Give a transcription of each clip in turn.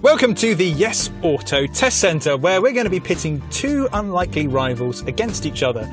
Welcome to the Yes Auto Test Centre, where we're going to be pitting two unlikely rivals against each other.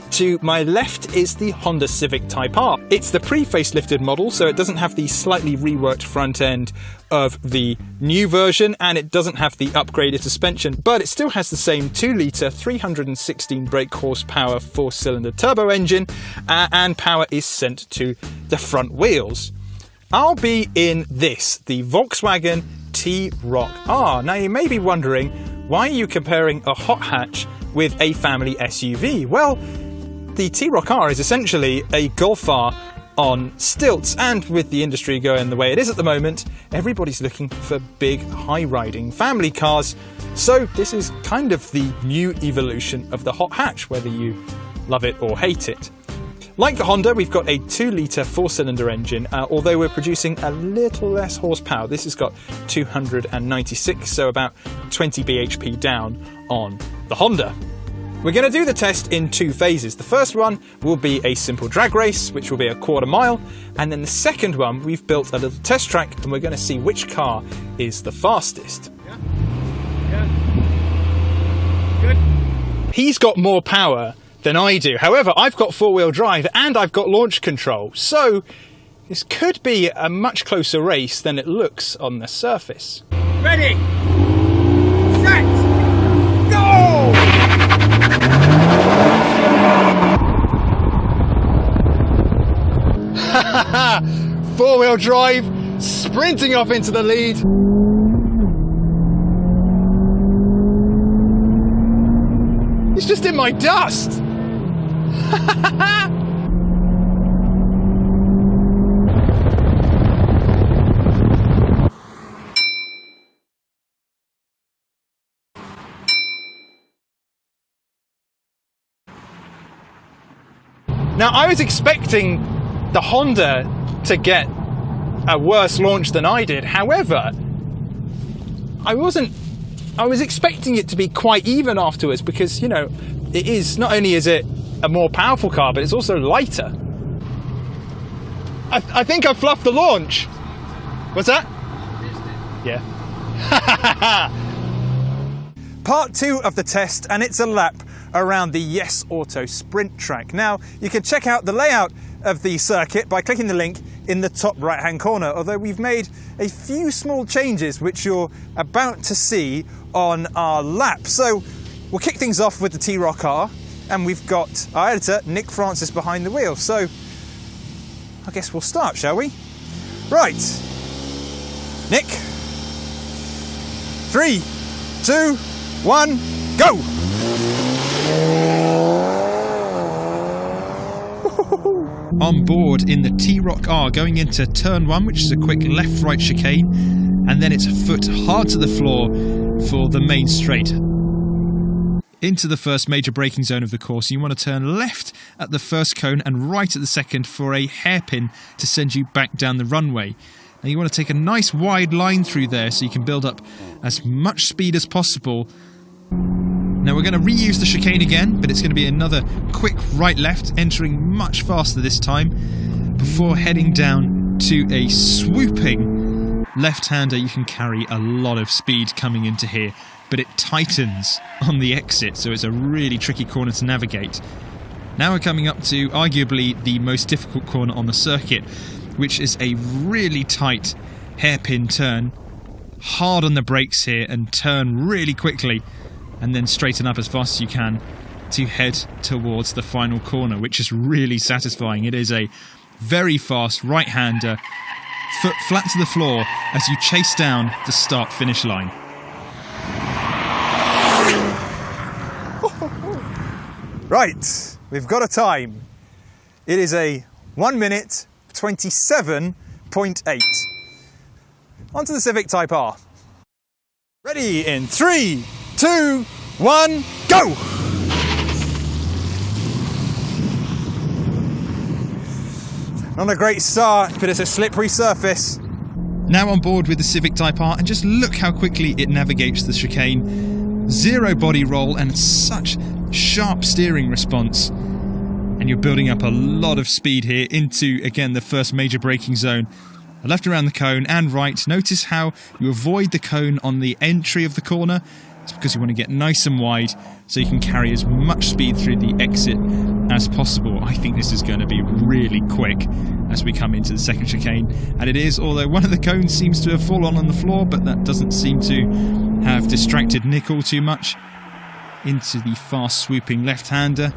To my left is the Honda Civic Type R. It's the pre-facelifted model, so it doesn't have the slightly reworked front end of the new version, and it doesn't have the upgraded suspension, but it still has the same 2-litre 316 brake horsepower 4-cylinder turbo engine, and power is sent to the front wheels. I'll be in this, the Volkswagen T-Roc R. Now you may be wondering, why are you comparing a hot hatch with a family SUV? Well, the T-Roc R is essentially a Golf R on stilts, and with the industry going the way it is at the moment, everybody's looking for big, high-riding family cars. So this is kind of the new evolution of the hot hatch, whether you love it or hate it. Like the Honda, we've got a 2-litre 4-cylinder engine, although we're producing a little less horsepower. This has got 296, so about 20 bhp down on the Honda. We're going to do the test in two phases. The first one will be a simple drag race, which will be a quarter mile, and then the second one, we've built a little test track, and we're going to see which car is the fastest. Yeah. Good. He's got more power than I do. However, I've got four-wheel drive and I've got launch control, so this could be a much closer race than it looks on the surface. Ready, set, go! Four-wheel drive, sprinting off into the lead. It's just in my dust. Now, I was expecting the Honda to get a worse launch than I did. However, I was expecting it to be quite even afterwards, because, you know, it is, not only is it a more powerful car, but it's also lighter. I think I fluffed the launch. What's that? Yeah. Part 2 of the test, and it's a lap around the Yes Auto sprint track. Now, you can check out the layout of the circuit by clicking the link in the top right hand corner, although we've made a few small changes which you're about to see on our lap. So we'll kick things off with the T-Roc R, and we've got our editor Nick Francis behind the wheel, so I guess we'll start, shall we? Right, Nick, 3, 2, 1, go! On board in the T-Roc R, going into turn 1, which is a quick left-right chicane, and then it's a foot hard to the floor for the main straight. Into the first major braking zone of the course, you want to turn left at the first cone and right at the second for a hairpin to send you back down the runway. Now you want to take a nice wide line through there so you can build up as much speed as possible. Now we're going to reuse the chicane again, but it's going to be another quick right-left, entering much faster this time, before heading down to a swooping left-hander. You can carry a lot of speed coming into here, but it tightens on the exit, so it's a really tricky corner to navigate. Now we're coming up to arguably the most difficult corner on the circuit, which is a really tight hairpin turn. Hard on the brakes here and turn really quickly, and then straighten up as fast as you can to head towards the final corner, which is really satisfying. It is a very fast right-hander, foot flat to the floor as you chase down the start-finish line. Right, we've got a time. It is a 1 minute 27.8. Onto the Civic Type R. Ready in 3, 2, 1, go! Not a great start, but it's a slippery surface. Now on board with the Civic Type R, and just look how quickly it navigates the chicane. Zero body roll and such sharp steering response. And you're building up a lot of speed here into, again, the first major braking zone left around the cone and right. Notice how you avoid the cone on the entry of the corner. It's because you want to get nice and wide so you can carry as much speed through the exit as possible. I think this is going to be really quick as we come into the second chicane. And it is, although one of the cones seems to have fallen on the floor, but that doesn't seem to have distracted Nick all too much. Into the fast swooping left-hander.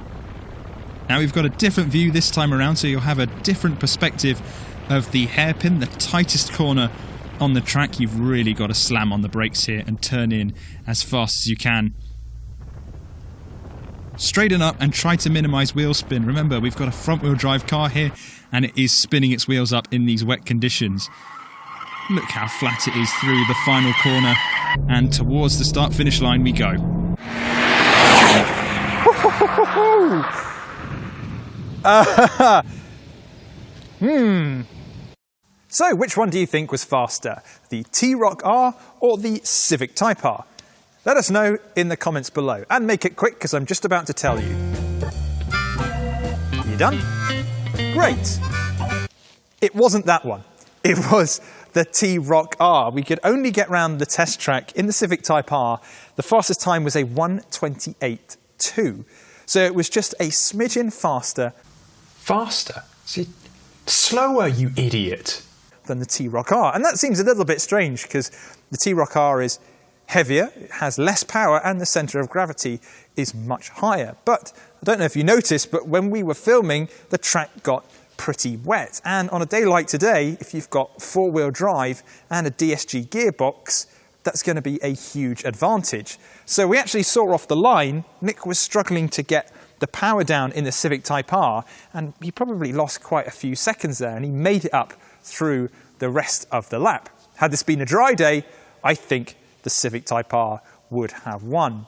Now we've got a different view this time around, so you'll have a different perspective of the hairpin, the tightest corner on the track. You've really got to slam on the brakes here and turn in as fast as you can. Straighten up and try to minimise wheel spin. Remember, we've got a front-wheel drive car here and it is spinning its wheels up in these wet conditions. Look how flat it is through the final corner, and towards the start-finish line we go. So, which one do you think was faster? The T-Roc R or the Civic Type R? Let us know in the comments below. And make it quick, because I'm just about to tell you. You done? Great. It wasn't that one. It was the T-Roc R. We could only get round the test track in the Civic Type R. The fastest time was a 1:28.2. So it was just a smidgen faster. Faster? See, slower, you idiot. Than the T-Roc R. And that seems a little bit strange because the T-Roc R is heavier, it has less power, and the centre of gravity is much higher. But I don't know if you noticed, but when we were filming, the track got pretty wet. And on a day like today, if you've got four-wheel drive and a DSG gearbox, that's going to be a huge advantage. So we actually saw off the line, Nick was struggling to get the power down in the Civic Type R, and he probably lost quite a few seconds there, and he made it up through the rest of the lap. Had this been a dry day, I think the Civic Type R would have won.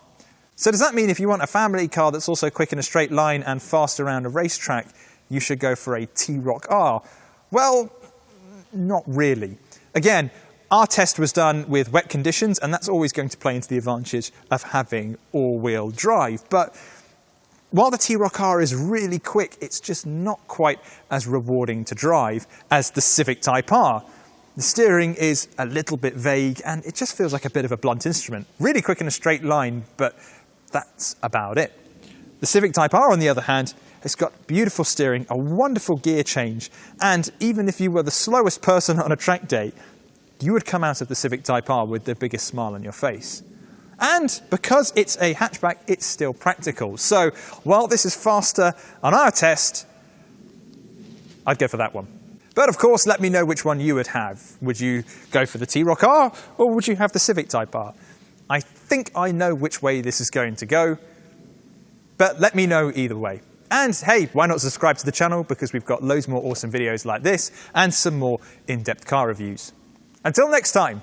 So does that mean if you want a family car that's also quick in a straight line and fast around a racetrack, you should go for a T-Roc R? Well, not really. Again, our test was done with wet conditions, and that's always going to play into the advantage of having all-wheel drive. But while the T-Roc R is really quick, it's just not quite as rewarding to drive as the Civic Type R. The steering is a little bit vague, and it just feels like a bit of a blunt instrument. Really quick in a straight line, but that's about it. The Civic Type R, on the other hand, has got beautiful steering, a wonderful gear change, and even if you were the slowest person on a track day, you would come out of the Civic Type R with the biggest smile on your face. And because it's a hatchback, it's still practical. So while this is faster on our test, I'd go for that one. But of course, let me know which one you would have. Would you go for the T-Roc R, or would you have the Civic Type R? I think I know which way this is going to go, but let me know either way. And hey, why not subscribe to the channel, because we've got loads more awesome videos like this and some more in-depth car reviews. Until next time.